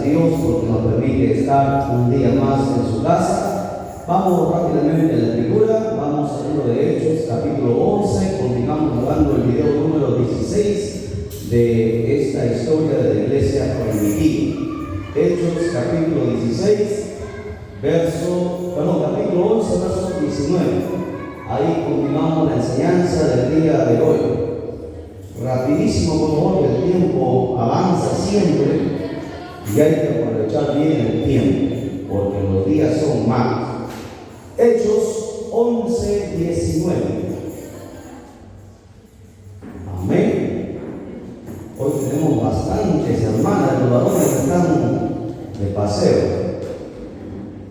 Dios porque nos permite estar un día más en su casa. Vamos rápidamente a la escritura, vamos al libro de Hechos, capítulo 11, continuamos hablando del video número 16 de esta historia de la iglesia primitiva. Hechos, capítulo 16, capítulo 11, verso 19. Ahí continuamos la enseñanza del día de hoy. Rapidísimo, por favor, que el tiempo avanza siempre y hay que aprovechar bien el tiempo, porque los días son malos. Hechos 11, 19. Amén. Hoy tenemos bastantes hermanas, los varones que están de paseo.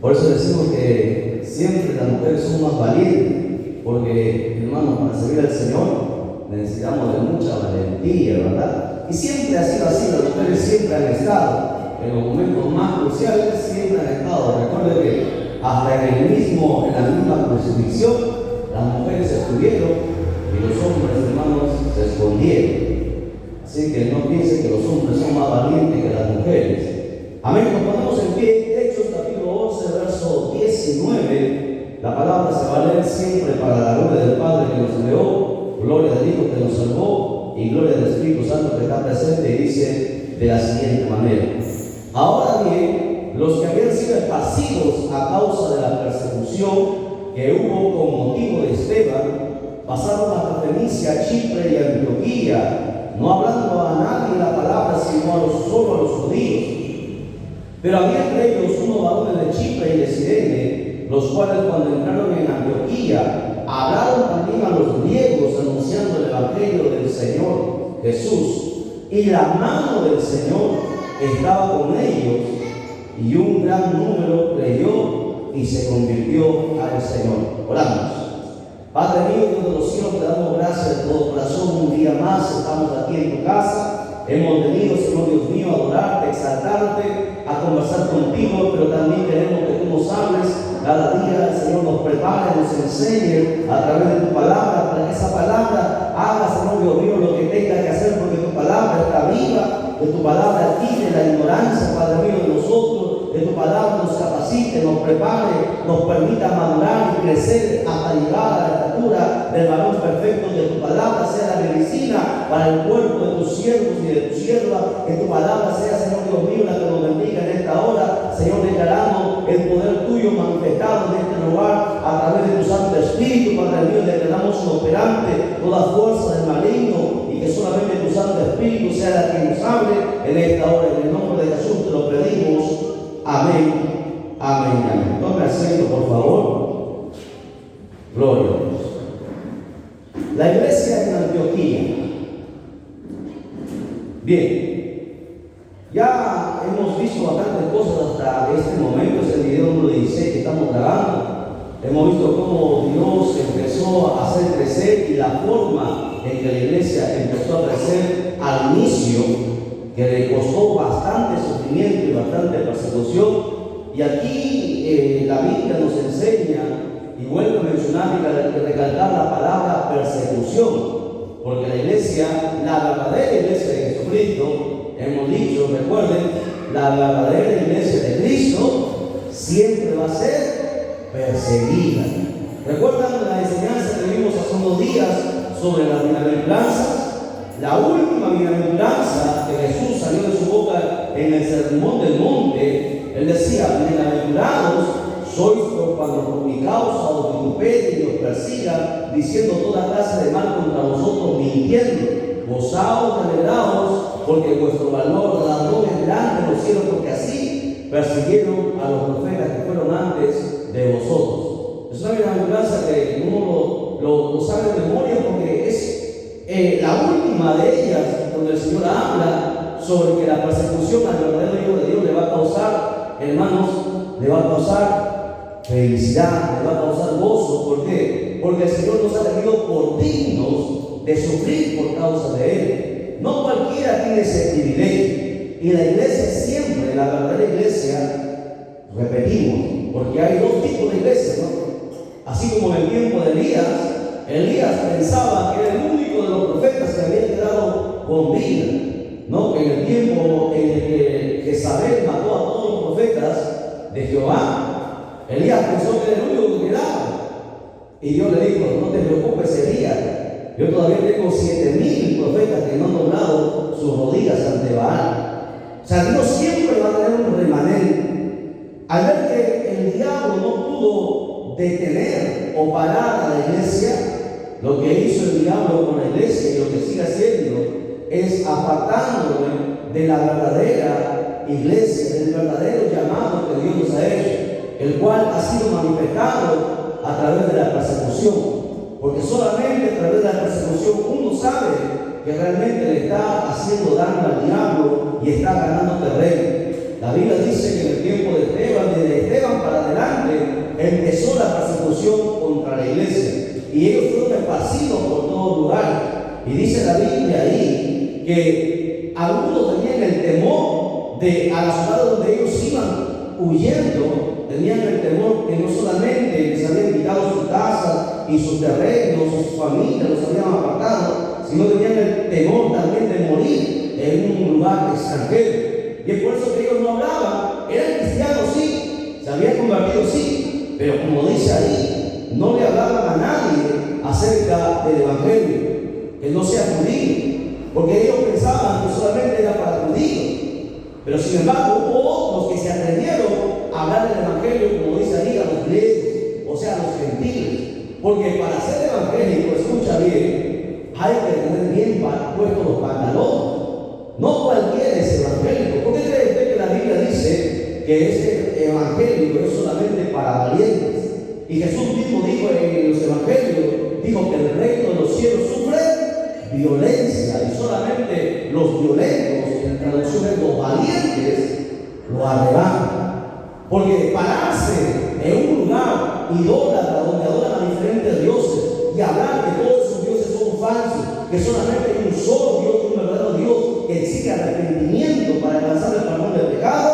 Por eso decimos que siempre las mujeres son más valientes, porque, hermanos, para servir al Señor necesitamos de mucha valentía, ¿verdad? Y siempre ha sido así, las mujeres siempre han estado en los momentos más cruciales, siempre han estado. Recuerden que hasta en la misma crucifixión, las mujeres estuvieron y los hombres, hermanos, se escondieron. Así que no piensen que los hombres son más valientes que las mujeres. Amén. Nos ponemos en pie. Hechos capítulo 11, verso 19. La palabra se va a leer siempre para la gloria del Padre que nos creó, gloria del Hijo que nos salvó y gloria del Espíritu Santo que está presente, y dice de la siguiente manera: ahora bien, los que habían sido esparcidos a causa de la persecución que hubo con motivo de Esteban, pasaron hasta Fenicia, Chipre y Antioquía, no hablando a nadie la palabra, sino solo a los judíos. Pero había entre ellos unos varones de Chipre y de Cirene, los cuales cuando entraron en Antioquía, hablaron también a los griegos, anunciando el evangelio del Señor Jesús. Y la mano del Señor estaba con ellos, y un gran número creyó y se convirtió al Señor. Oramos. Padre mío, Dios de los cielos, te damos gracias de todo corazón. Un día más estamos aquí en tu casa. Hemos venido, Señor Dios mío, a adorarte, a exaltarte, a conversar contigo, pero también queremos que tú nos hables cada día. El Señor nos prepare, nos enseñe a través de tu palabra, para que esa palabra haga, Señor Dios mío, lo que tenga que hacer, porque tu palabra está viva, que tu palabra quite la ignorancia, Padre mío, de nosotros, que tu palabra nos capacite, nos prepare, nos permita madurar y crecer hasta llegar a la estatura del varón perfecto. Que tu palabra sea la medicina para el cuerpo de tus siervos y de tu sierva. Que tu palabra sea, Señor Dios mío, la que nos bendiga en esta hora. Señor, declaramos el poder tuyo manifestado en este lugar a través de tu Santo Espíritu. Padre mío, declaramos inoperante toda fuerza del maligno, y que solamente tu Santo Espíritu sea la que nos hable en esta hora. En el nombre de Jesús te lo pedimos. Amén. Amén. Amén. Tome asiento, por favor. Gloria a Dios. La iglesia en Antioquía. Bien, ya hemos visto bastantes cosas hasta este momento. Es el video número 16 que estamos grabando. Hemos visto cómo Dios empezó a hacer crecer y la forma en que la iglesia empezó a crecer al inicio, que le costó bastante sufrimiento y bastante persecución. Y aquí la Biblia nos enseña y vuelve a mencionar y recalcar la palabra persecución, porque la iglesia, la verdadera iglesia de Jesucristo, hemos dicho, recuerden, la verdadera iglesia de Cristo siempre va a ser perseguida. ¿Recuerdan la enseñanza que vimos hace unos días sobre las bienaventuranzas? La última bienaventuranza que Jesús salió de su boca en el Sermón del Monte, él decía: bienaventurados sois cuando por mi causa os vituperen y os persigan, diciendo toda clase de mal contra vosotros, mintiendo. Gozaos y alegraos, porque vuestro galardón es grande en los cielos, porque así persiguieron a los profetas que fueron antes de vosotros. Es una bienaventuranza que uno lo sabe de memoria, porque es la última de ellas, donde el Señor habla sobre que la persecución al verdadero Hijo de Dios le va a causar, hermanos, le va a causar felicidad, le va a causar gozo. ¿Por qué? Porque el Señor nos ha tenido por dignos de sufrir por causa de Él. No cualquiera tiene ese privilegio. Y la iglesia siempre, la verdadera iglesia, repetimos, porque hay dos tipos de iglesias, ¿no? Así como en el tiempo de Elías pensaba que era el único de los profetas que había quedado con vida, ¿no? En el tiempo en el que Jezabel mató a todos los profetas de Jehová, Elías pensó que era el único que quedaba. Y Dios le dijo: no te preocupes, Elías, yo todavía tengo 7,000 profetas que no han doblado sus rodillas ante Baal. O sea, Dios siempre va a tener un remanente. Al ver que el diablo no pudo detener o parar a la iglesia, lo que hizo el diablo con la iglesia y lo que sigue haciendo es apartándole de la verdadera iglesia, del verdadero llamado que Dios nos ha hecho, el cual ha sido manifestado a través de la persecución. Porque solamente a través de la persecución uno sabe que realmente le está haciendo daño al diablo y está ganando terreno. La Biblia dice que en el tiempo de Esteban, desde Esteban para adelante, empezó la persecución contra la iglesia y ellos fueron esparcidos por todo lugar. Y dice la Biblia ahí que algunos tenían el temor de a la ciudad donde ellos iban huyendo, tenían el temor que no solamente les habían quitado su casa y sus terrenos, sus familias, los habían apartado, sino tenían el temor también de morir en un lugar extranjero. Y es por eso que ellos no hablaban, eran cristianos sí, se habían convertido sí, pero como dice ahí, no le hablaban a nadie acerca del evangelio, que no sea judío, porque ellos pensaban que solamente era para judíos. Pero sin embargo hubo otros que se atrevieron a hablar del evangelio, como dice ahí, a los griegos, o sea, a los gentiles. Porque para ser evangélico, escucha bien, hay que tener bien puestos los pantalones. No cualquiera es evangélico. ¿Por qué cree usted que la Biblia dice que este evangelio es solamente para valientes? Y Jesús mismo dijo en los evangelios, dijo que el reino de los cielos sufre violencia, y solamente los violentos, en traducción de los valientes, lo arrebatan. Porque pararse en un lugar idólatra donde adoran a diferentes dioses y hablar que todos esos dioses son falsos, que solamente hay un solo Dios, un verdadero Dios que exige arrepentimiento para alcanzar el perdón del pecado,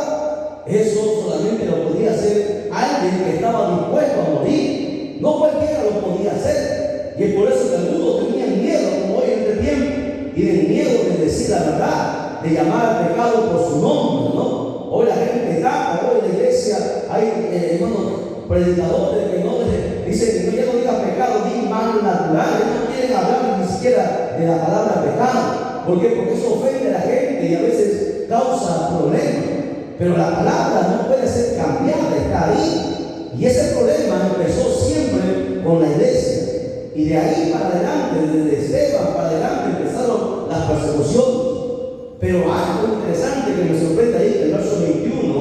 eso solamente lo podía hacer alguien que estaba dispuesto a morir. No cualquiera lo podía hacer. Y es por eso que algunos tenían miedo, como hoy en este tiempo, tienen miedo de decir la verdad, de llamar al pecado por su nombre, ¿no? Hoy la gente está, hoy en la iglesia hay predicadores que no dicen que ya no digan pecado, digan mal natural, ellos no quieren hablar ni siquiera de la palabra pecado. ¿Por qué? Porque eso ofende a la gente y a veces causa problemas. Pero la palabra no puede ser cambiada, está ahí. Y ese problema empezó siempre con la iglesia. Y de ahí para adelante, desde Esteban para adelante, empezaron las persecuciones. Pero algo interesante que me sorprende ahí, que el verso 21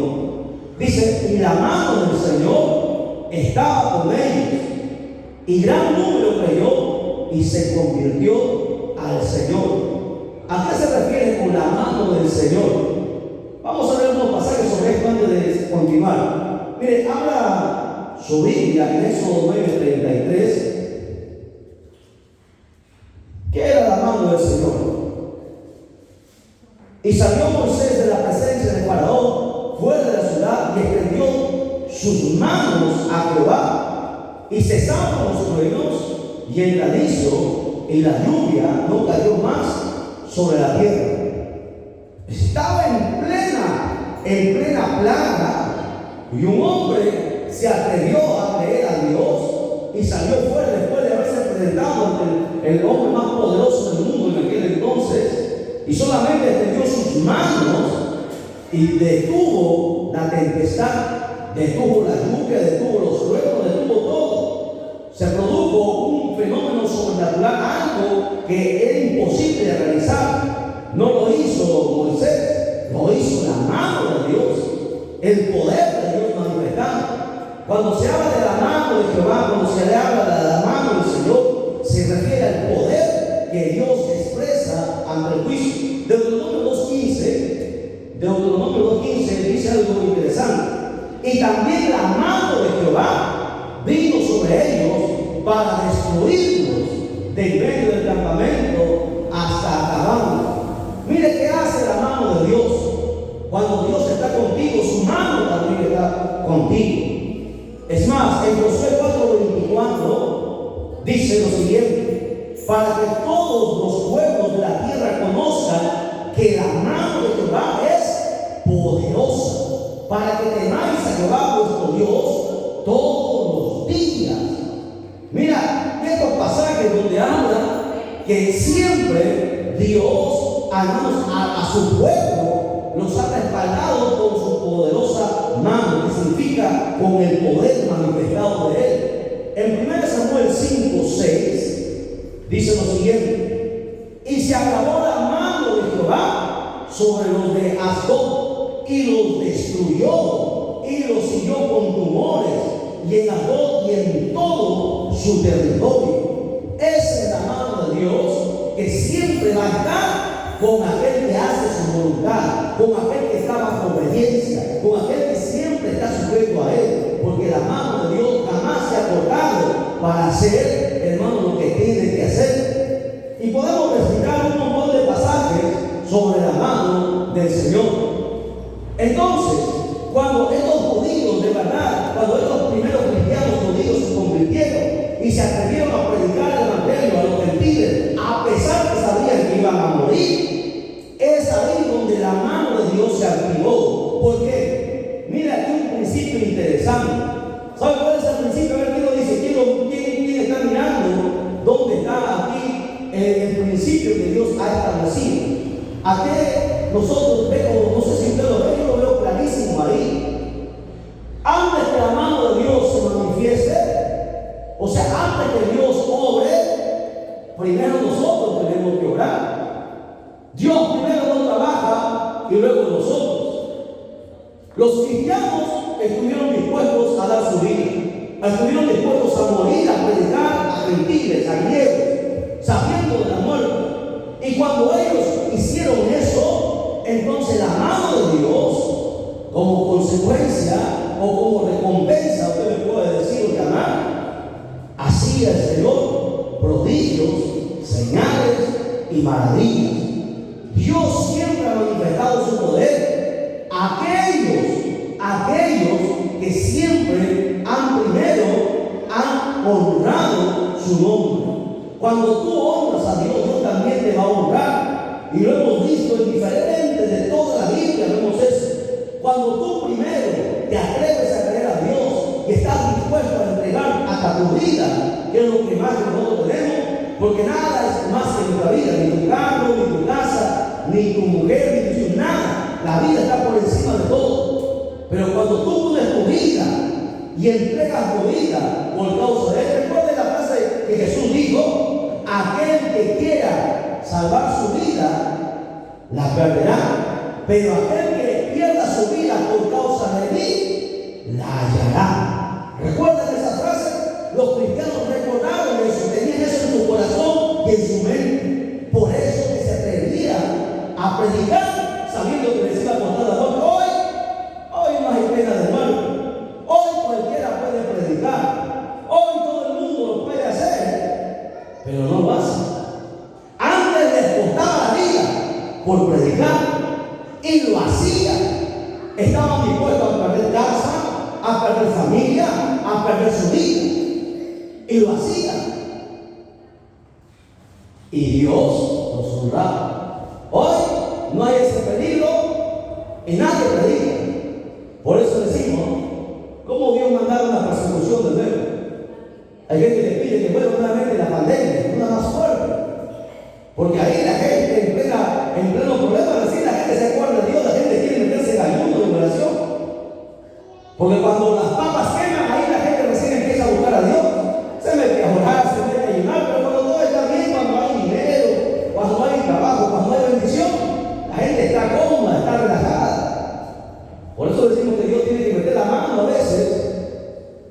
dice: y la mano del Señor estaba con ellos, y gran número creyó y se convirtió al Señor. ¿A qué se refiere con la mano del Señor? Vamos a ver unos pasajes sobre esto antes de continuar. Mire, habla su Biblia en Éxodo 9:33. ¿Qué era la mano del Señor? Y salió Moisés de la presencia de Faraón fuera de la ciudad y extendió sus manos a Jehová, y cesaron los truenos y el granizo, y la lluvia no cayó más sobre la tierra. Estaba en plena plaga, y un hombre se atrevió a creer a Dios y salió fuera después de haberse presentado ante el hombre más poderoso del mundo en aquel entonces, y solamente extendió sus manos y detuvo la tempestad, detuvo la lluvia, detuvo los truenos, detuvo todo. Se produjo un fenómeno sobrenatural, algo que era imposible de realizar. No lo hizo Moisés, lo hizo la mano de Dios, el poder de Dios manifestado. Cuando se habla de la mano de Jehová, cuando se le habla de la mano del Señor, se refiere al poder que Dios expresa ante el juicio. Deuteronomio 2:15 dice algo interesante: y también la mano de Jehová vino sobre ellos para destruirlos de en medio del campamento hasta acabarlos. Mire qué hace la mano de Dios. Cuando Dios está contigo, su mano también está contigo. Es más, en Josué 4:24 dice lo siguiente: para que todos los pueblos de la tierra conozcan que la mano de Jehová es poderosa para que temáis a Jehová vuestro Dios todos los días. Mira, estos pasajes donde habla que siempre Dios, a su pueblo, los ha respaldado con su poderosa mano, que significa con el poder manifestado de Él. En 1 Samuel 5:6 dice lo siguiente: y se acabó la mano de Jehová sobre los de Asdod, y los destruyó, y los hirió con tumores, y en Asdod y en todo su territorio. Esa es la mano de Dios que siempre va a estar con aquel que hace su voluntad, con aquel que está bajo obediencia, con aquel que siempre está sujeto a Él, porque la mano de Dios jamás se ha cortado para hacer, hermano, lo que tiene que hacer. Y podemos recitar un montón de pasajes sobre la mano del Señor. Entonces, cuando estos judíos de verdad, cuando estos primeros cristianos judíos se convirtieron y se atrevieron a predicar el evangelio a los gentiles, a pesar que sabían que iban a morir, es ahí donde la mano de Dios se activó. ¿Por qué? Mira aquí un principio interesante. ¿Sabe cuál es el principio? A ver quién lo dice. ¿Quién está mirando? ¿Dónde está aquí el principio que Dios ha establecido? Aquí nosotros vemos, no sé si usted lo ve, yo lo veo clarísimo ahí. Antes que la mano de Dios se manifieste, o sea, antes que Dios obre, primero nosotros tenemos que orar. Dios primero no trabaja y luego nosotros. Los cristianos estuvieron dispuestos a dar su vida, estuvieron dispuestos a morir, a predicar a gentiles, a griegos, sabiendo de la muerte. Y cuando ellos hicieron eso, entonces la mano de Dios, como consecuencia o como recompensa, usted me puede decir o llamar, hacía el Señor prodigios, señales y maravillas. Dios siempre ha manifestado su poder. Aquellos que siempre han honrado su nombre. Cuando tú honras a Dios, Dios también te va a honrar. Y lo hemos visto en diferentes de toda la Biblia, vemos eso. Cuando tú primero te atreves a creer a Dios y estás dispuesto a entregar hasta tu vida, que es lo que más nosotros tenemos, porque nada es más que nuestra vida, ni tu carro, ni tu casa, ni tu mujer, ni tu hijos, nada. La vida está por encima de todo. Pero cuando tú pones tu vida y entregas tu vida por causa de Él, recuerda la frase que Jesús dijo: aquel que quiera salvar su vida, la perderá. Pero aquel que pierda su vida por causa de mí, la hallará. ¿Recuerdan esa frase? Los cristianos recordaron eso, tenían eso en su corazón y en su mente. Por eso que se atrevían a predicar, sabiendo que les iba a contar la muerte. Hoy no hay pena de muerte. Hoy cualquiera puede predicar. Hoy todo el mundo lo puede hacer, pero no lo hace. Antes les costaba la vida por predicar y lo hacían. Estaban dispuestos a perder casa, a perder familia, a perder su vida, y lo hacían. Y Dios los honraba. Hoy no hay ese peligro y nadie predica. Por eso decimos, ¿cómo Dios mandara una persecución de nuevo? Hay gente que le pide que vuelva nuevamente la pandemia, una más fuerte. Porque ahí la gente en pleno problema, así la gente se acuerda de Dios, la gente quiere meterse en ayuno de oración. Porque cuando las papas queman, ahí la gente recién empieza a buscar a Dios. Se mete a orar, se mete a ayunar, pero cuando todo está bien, cuando hay dinero, cuando hay trabajo, cuando hay bendición, la gente está cómoda, está relajada. Por eso decimos que Dios tiene que meter la mano a veces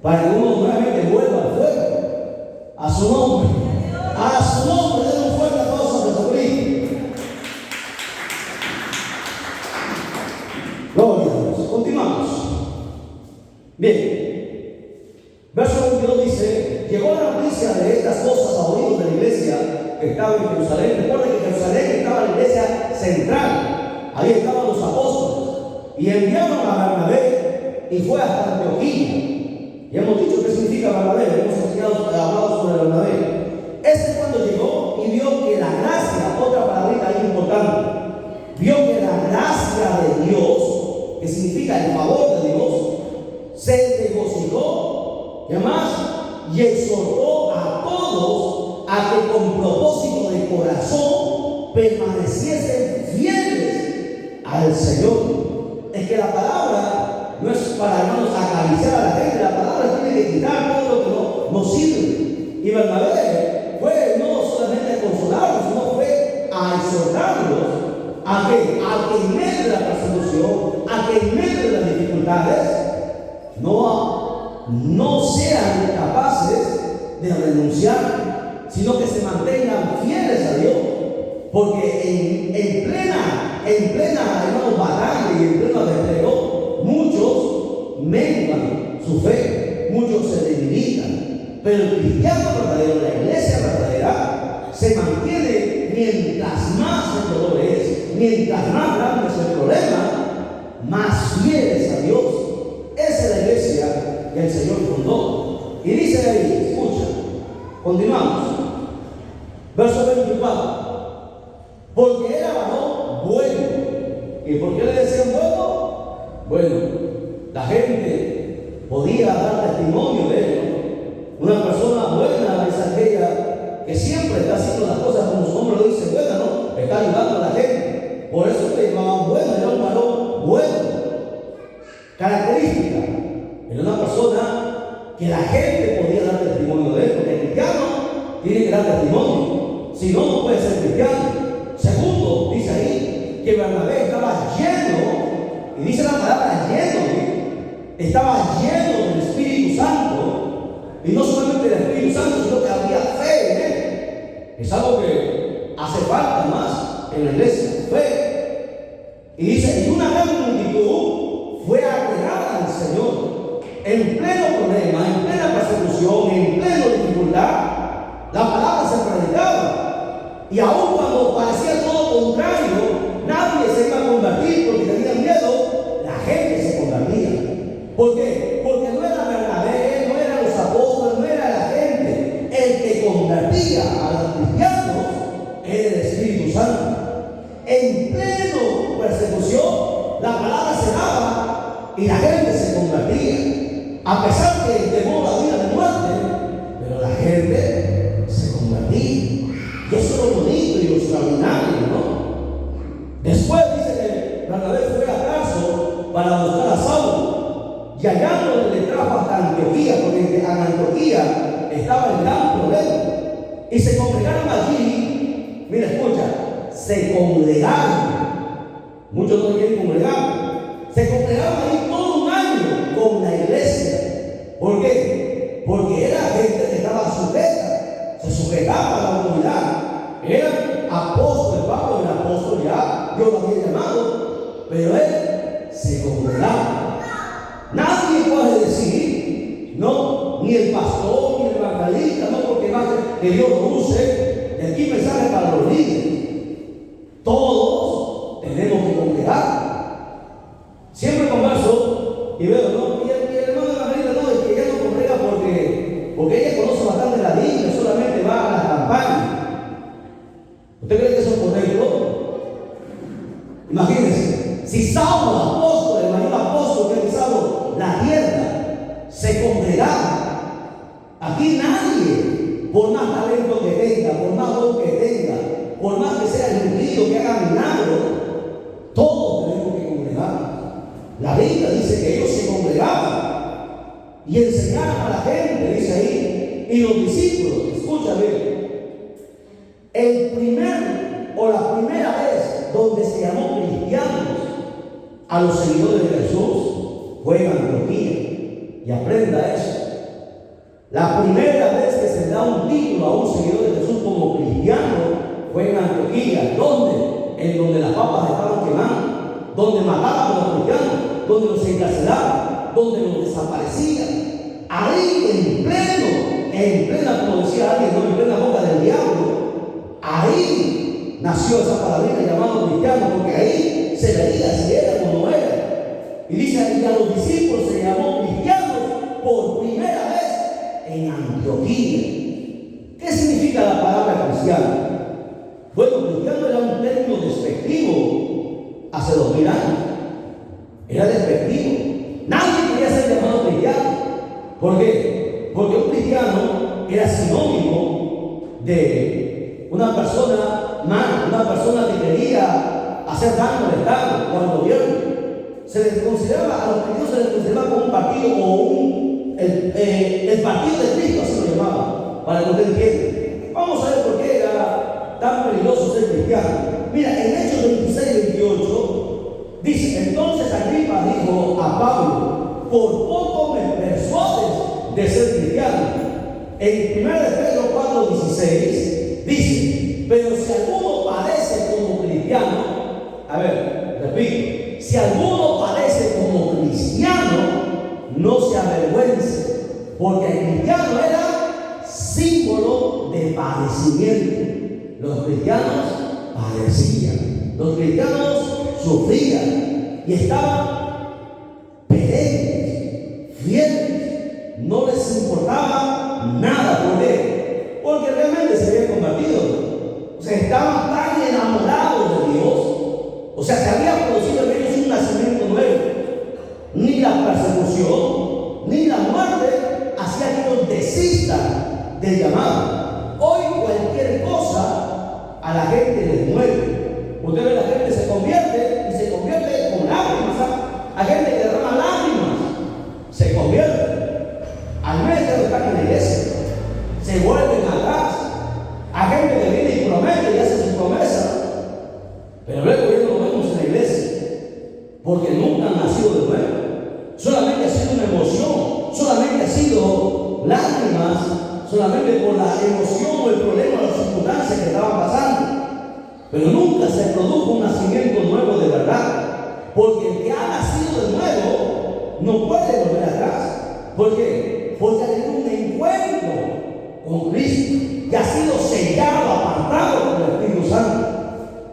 para que uno nuevamente vuelva al fuego. A su nombre. A su nombre, den un fuerte aplauso a Jesucristo. Gloria a Dios. Continuamos. Bien. Verso 22 dice: llegó la noticia de estas cosas a oídos de la iglesia que estaba en Jerusalén. Recuerden que en Jerusalén estaba la iglesia central. Ahí estaban los apóstoles. Y enviaron a Bernabé y fue hasta Antioquía. Y hemos dicho qué significa Bernabé, hemos hablado sobre Bernabé. Este cuando llegó y vio que la gracia, otra palabrita ahí importante, vio que la gracia de Dios que significa el favor de Dios, se regocijó, ¿qué más? Y exhortó a todos a que con propósito de corazón permaneciesen fieles al Señor. Es que la palabra no es para, hermanos, acariciar a la gente. La palabra tiene que quitar todo lo que no sirve. Y Bernabé fue no solamente a consolarlos, sino fue a exhortarlos a que en medio de la persecución, a que en medio de las dificultades, no sean capaces de renunciar, sino que se mantengan fieles a Dios. Porque en plena hermanos, batalla y en pleno desespero, muchos menguan su fe, muchos se debilitan. Pero el cristiano verdadero, la iglesia verdadera, se mantiene mientras más el dolor es, mientras más grande es el problema, más fieles a Dios. Esa es la iglesia que el Señor fundó. Y dice ahí, escucha, continuamos. Verso 24. Porque era varón bueno. ¿Y por qué le decían bueno? Bueno, la gente podía dar testimonio de él. Una persona buena es aquella que siempre está haciendo las cosas como su nombre lo dice, buena, ¿no? Está ayudando a la gente. Por eso le llamaban bueno, era un varón bueno. Característica, era una persona que la gente podía dar testimonio de él, porque el cristiano tiene que dar testimonio, si no, no puede ser cristiano. Segundo, dice ahí que Bernabé estaba lleno, y dice la palabra lleno, estaba lleno del Espíritu Santo, y no solamente del Espíritu Santo, sino que había fe en él. Es algo que hace falta más en la iglesia, fe. Y dice, y una gran multitud fue agregada al Señor en pleno problema, en plena persecución, en plena dificultad. La palabra se predicaba. Y aún cuando parecía todo contrario, nadie se iba a convertir porque tenían miedo, la gente se convertía. ¿Por qué? Porque no era Bernabé, no eran los apóstoles, no era la gente. El que convertía a los cristianos era el Espíritu Santo. En pleno persecución, la palabra se daba y la gente se convertía. A pesar que el temor había de muerte, pero la gente se convertía. Y eso es lo bonito y lo extraordinario, ¿no? Después dice que Bernabé fue a Tarso para buscar a Saulo. Y hallándole le trajo hasta Antioquía, porque en Antioquía estaba el gran problema. Y se congregaron allí, mira, escucha, se congregaron. Muchos no quieren congregar. Se congregaron allí todo un año con la iglesia. ¿Por qué? Porque era gente que estaba sujeta, se sujetaba a la autoridad. Era apóstol, Pablo era apóstol ya, Dios lo había llamado, pero él se congregaba. Nadie puede decir, no, ni el pastor, ni el evangelista, no, porque va a ser que Dios lo use. De aquí mensaje para los líderes. Todos tenemos que congregar. Siempre converso y veo, ¿no? Y el hermano evangelista no, es que ella no congrega porque ella conoce bastante la Biblia, solamente va a la campaña. ¿Usted cree que eso es correcto? Imagínense, si Saulo, apóstol, el mayor apóstol que ha pisado la tierra, se congregaba, aquí nadie, por más talento que tenga, por más don que tenga, por más que sea el que haga milagros, todos tenemos que congregar. La Biblia dice que ellos se congregaban y enseñaban a la gente, dice ahí, y los discípulos, escúchame. La primera vez donde se llamó cristianos a los seguidores de Jesús fue en Antioquía. Y aprenda eso. La primera vez que se da un título a un seguidor de Jesús como cristiano fue en Antioquía. ¿Dónde? En donde las papas estaban quemando, donde mataban a los cristianos, donde los encarcelaban, donde los desaparecían. Ahí en plena, como decía alguien, ¿no? En plena boca del diablo. Ahí nació esa palabra llamada cristiano, porque ahí se veía si era o no era. Y dice, y a los discípulos se llamó cristianos por primera vez en Antioquía. ¿Qué significa la palabra cristiano? Bueno, cristiano era un término despectivo hace 2000 años. era despectivo. Nadie quería ser llamado cristiano. ¿Por qué? Porque un cristiano era sinónimo de una persona mala, una persona que quería hacer daño al Estado o al gobierno. Se les consideraba, a los cristianos se les consideraba como un partido o el partido de Cristo, así lo llamaban, para que usted entienda. Vamos a ver por qué era tan peligroso ser cristiano. Mira, en Hechos 26-28 dice: entonces Agripa dijo a Pablo: por poco me persuades de ser cristiano. En 1 Pedro 4:16 dice: pero si alguno padece como cristiano, a ver, repito, si alguno padece como cristiano, no se avergüence, porque el cristiano era símbolo de padecimiento. Los cristianos padecían, los cristianos sufrían y estaban perennes, fieles, no les importaba nada. ¿Por qué? Porque realmente se habían convertido, o sea, estaban tan enamorados de Dios, o sea, se había producido en ellos un nacimiento nuevo. Ni la persecución ni la muerte hacía que ellos desistan del llamado. Hoy cualquier cosa a la gente les mueve. Usted ve, la gente se convierte y se convierte con lágrimas. Hay gente que derrama lágrimas, se convierte. Al mes ya no están en la iglesia, se vuelven atrás. Hay gente que viene y promete y hace su promesa, pero luego ya no lo vemos en la iglesia, porque nunca han nacido de nuevo. Solamente ha sido una emoción, solamente ha sido lágrimas, solamente por la emoción o el problema, las circunstancias que estaban pasando. Pero nunca se produjo un nacimiento nuevo de verdad, porque el que ha nacido de nuevo no puede volver atrás. ¿Por qué? Porque ha tenido un encuentro con Cristo y ha sido sellado, apartado por el Espíritu Santo.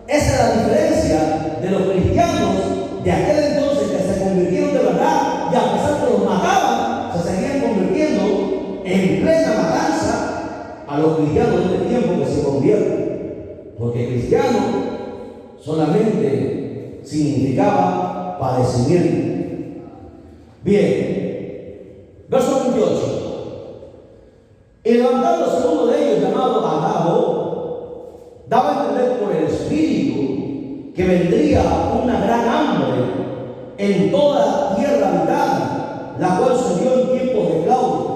Esa es la diferencia de los cristianos de aquel entonces, que se convirtieron de verdad, y a pesar que los mataban, se seguían convirtiendo en plena matanza a los cristianos de este tiempo que se convierten. Porque cristiano solamente significaba padecimiento. Bien, verso 28. Y levantándose uno de ellos, llamado Agabo, daba a entender por el Espíritu que vendría una gran hambre en toda la tierra habitada, la cual se dio en tiempos de Claudio.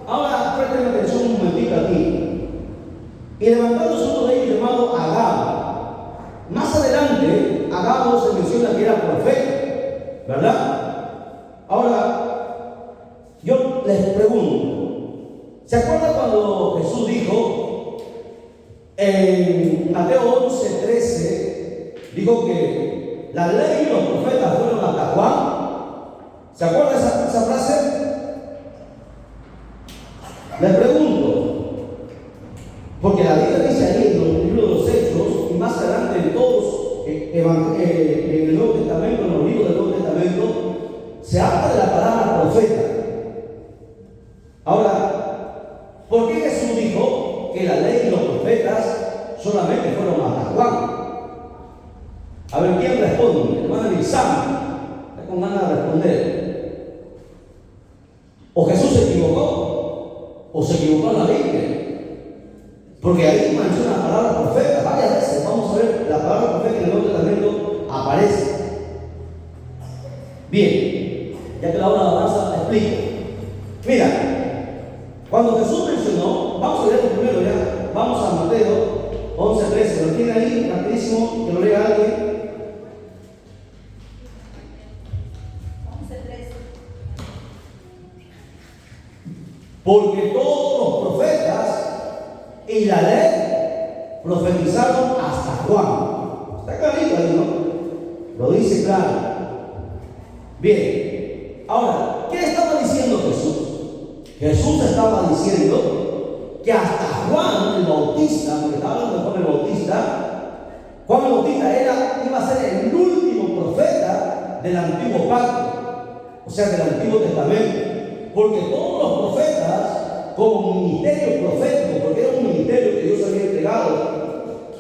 Ahora presten atención un momentito aquí. Y levantándose uno de ellos, llamado Agabo. Más adelante, Agabo se menciona que era profeta, ¿verdad? Ahora, yo les pregunto, ¿se acuerdan cuando Jesús dijo en Mateo 11:13, dijo que la ley y los profetas fueron hasta Juan? ¿Se acuerdan esa frase? Les pregunto, porque la Biblia dice ahí en los libros de los Hechos y más adelante en todos, en el Nuevo Testamento, en los libros del Nuevo Testamento, se habla de la palabra profeta. Ahora, ¿por qué Jesús dijo que la ley y los profetas solamente fueron hasta Juan? A ver, ¿quién responde? Hermano Elisama, está con ganas de responder. O Jesús se equivocó, o se equivocó en la Biblia. Porque ahí menciona la palabra profeta varias veces. Vamos a ver, la palabra profeta en el Nuevo Testamento aparece. Bien, ya que la hora de alabanza explico. Mira, cuando Jesús mencionó, vamos a leerlo primero ya. Vamos a Mateo 11:13. ¿Lo tiene ahí? Rapidísimo, que lo lea alguien. Porque todos los profetas y la ley profetizaron hasta Juan. Está clarito ahí, ¿no? Lo dice claro. Bien, ahora, ¿qué estaba diciendo Jesús? Jesús estaba diciendo que hasta Juan el Bautista, porque estaba hablando de Juan el Bautista iba a ser el último profeta del antiguo pacto, o sea, del Antiguo Testamento. Porque todos los profetas, como ministerio profético, porque era un ministerio que Dios había entregado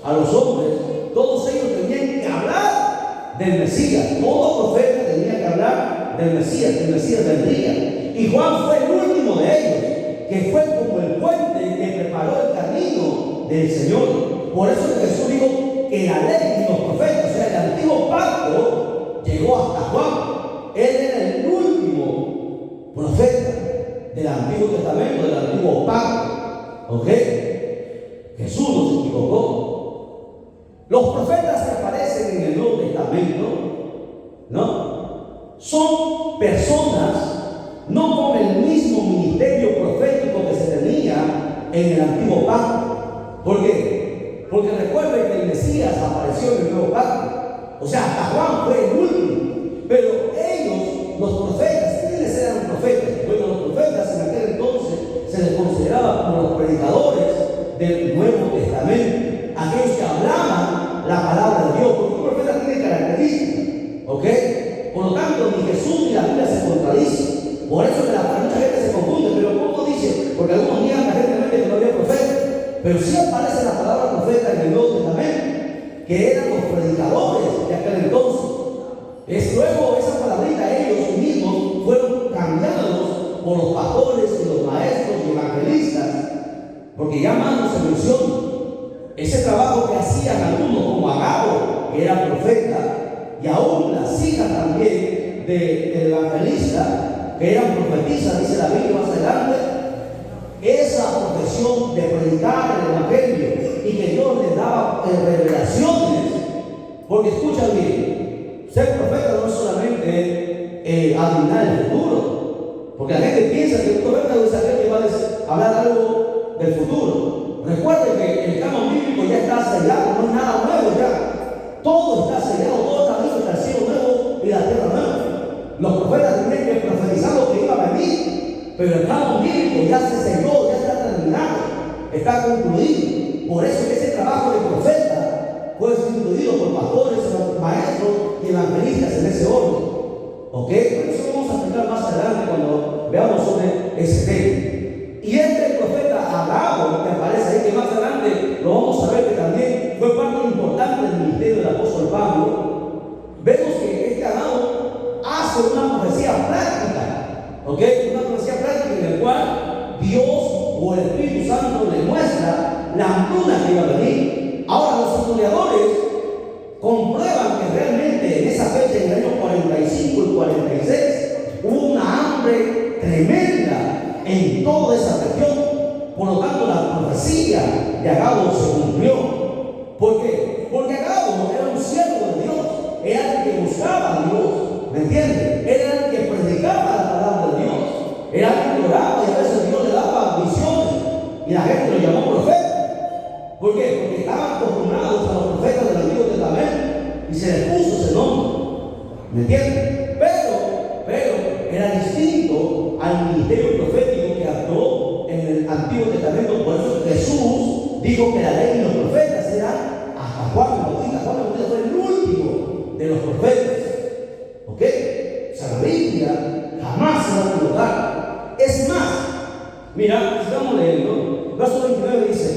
a los hombres, todos ellos tenían que hablar del Mesías. Todo profeta tenía que hablar hablar del Mesías, que el Mesías vendría. Y Juan fue el último de ellos, que fue como el puente que preparó el camino del Señor. Por eso Jesús dijo que la ley y los profetas, o sea, el antiguo pacto, llegó hasta Juan. Él era el último profeta del Antiguo Testamento, del Antiguo Pacto. ¿Ok? Jesús no se equivocó. Los profetas que aparecen en el Nuevo Testamento, ¿no? Son personas no con el mismo ministerio profético que se tenía en el Antiguo Pacto. ¿Por qué? Porque recuerden que el Mesías apareció en el Nuevo Pacto. O sea, hasta Juan fue el último. Pero ellos, los profetas, ¿quiénes eran los profetas? Bueno, los profetas en aquel entonces se les consideraba como los predicadores del Nuevo Testamento, aquellos que hablaban la palabra de Dios, porque un profeta tiene características, ¿ok? Por lo tanto, ni Jesús ni la Biblia se contradicen. Por eso que mucha gente se confunde, pero ¿cómo dice? Porque algunos niegan gente que no había profeta, pero sí aparece la palabra profeta en el Nuevo Testamento, que eran los predicadores de aquel entonces. Es luego esa palabrita, ellos mismos fueron cambiados por los pastores y los maestros y evangelistas, porque ya más no se menciona ese trabajo que hacían algunos, como Agabo, que era profeta, y aún las hijas también del evangelista, que eran profetisas, dice la Biblia más adelante. Esa profesión de predicar el evangelio y que Dios les daba revelaciones, porque escucha bien, ser profeta no es solamente adivinar el futuro, porque la gente piensa que un profeta es aquel que va a hablar algo del futuro. Recuerden que el canon bíblico ya está sellado, no es nada nuevo ya. Todo está sellado, todo está listo, el cielo nuevo y la tierra nueva. Los profetas tenían que profetizar lo que iba a venir, pero el canon bíblico ya se selló, ya está terminado, está concluido. Por eso que ese trabajo de profeta fue instituido por pastores, maestros y evangelistas en ese orden. ¿Ok? Por eso vamos a explicar más adelante cuando veamos sobre ese tema. Y este profeta Agabo, que aparece ahí, que más adelante lo vamos a ver que también fue parte importante del ministerio del apóstol Pablo, vemos que este Agabo hace una profecía práctica. ¿Ok? Una profecía práctica en la cual Dios o el Espíritu Santo le muestra la hambruna que iba a venir. Ahora los historiadores comprueban que realmente en esa fecha, en el año 45 y 46, hubo una hambre tremenda en toda esa región. Por lo tanto, la profecía de Agabo se cumplió. ¿Por qué? Porque Agabo era un siervo de Dios, era el que buscaba a Dios, ¿me entiendes? Era el que predicaba la palabra de Dios, era el que oraba y a veces Dios le daba visiones y la gente lo llamó profeta. ¿Por qué? Porque estaban acostumbrados a los profetas del Antiguo Testamento y se les puso ese nombre, ¿me entiendes? Pero era distinto al ministerio profético que actuó en el Antiguo Testamento. Por eso Jesús dijo que la ley y los profetas eran hasta Juan el Bautista. Juan el Bautista fue el último de los profetas. ¿Ok? O sea, la Biblia jamás se va a equivocar. Es más, mira, sigamos leyendo. Verso 29 dice: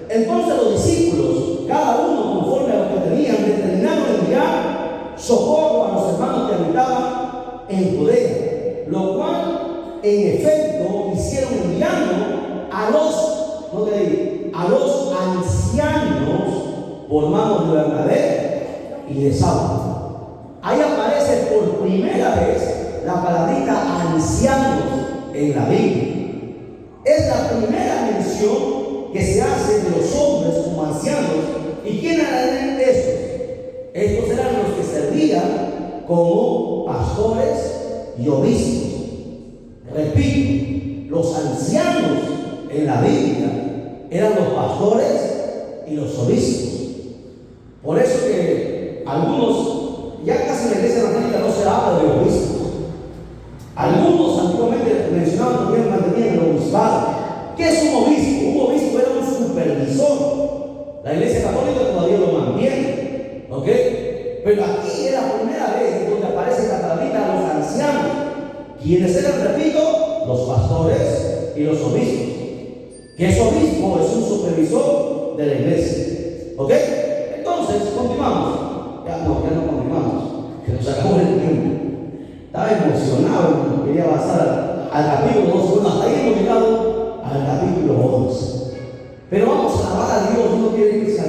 entonces los discípulos, cada uno conforme a lo que tenían, determinaron enviar socorro a los hermanos que habitaban en Judea, lo cual en efecto hicieron enviando a los ancianos por manos de Bernabé y de Saulo. Ahí aparece por primera vez la palabrita ancianos en la Biblia. Es la primera mención que se hace de los hombres como ancianos. ¿Y quiénes eran estos? Estos eran los que servían como pastores y obispos. Repito, los ancianos en la Biblia eran los pastores y los obispos. Por eso que algunos, ya casi en la iglesia evangélica no se habla de obispos. Algunos antiguamente mencionaban también mantenían el obispado. ¿Qué es un obispo? Un obispo era un supervisor. La iglesia católica todavía lo mantiene, ¿ok? Pero aquí era la primera vez donde aparece la palabrita los ancianos. ¿Quiénes eran? Repito, los pastores y los obispos. Que es obispo, es un supervisor de la iglesia, ¿ok? Entonces, continuamos. Ya no continuamos, que nos acabó el tiempo. estaba emocionado, quería pasar al capítulo 12. Bueno, hasta ahí hemos llegado al capítulo 11. Pero vamos a alabar a Dios, no quiere irse a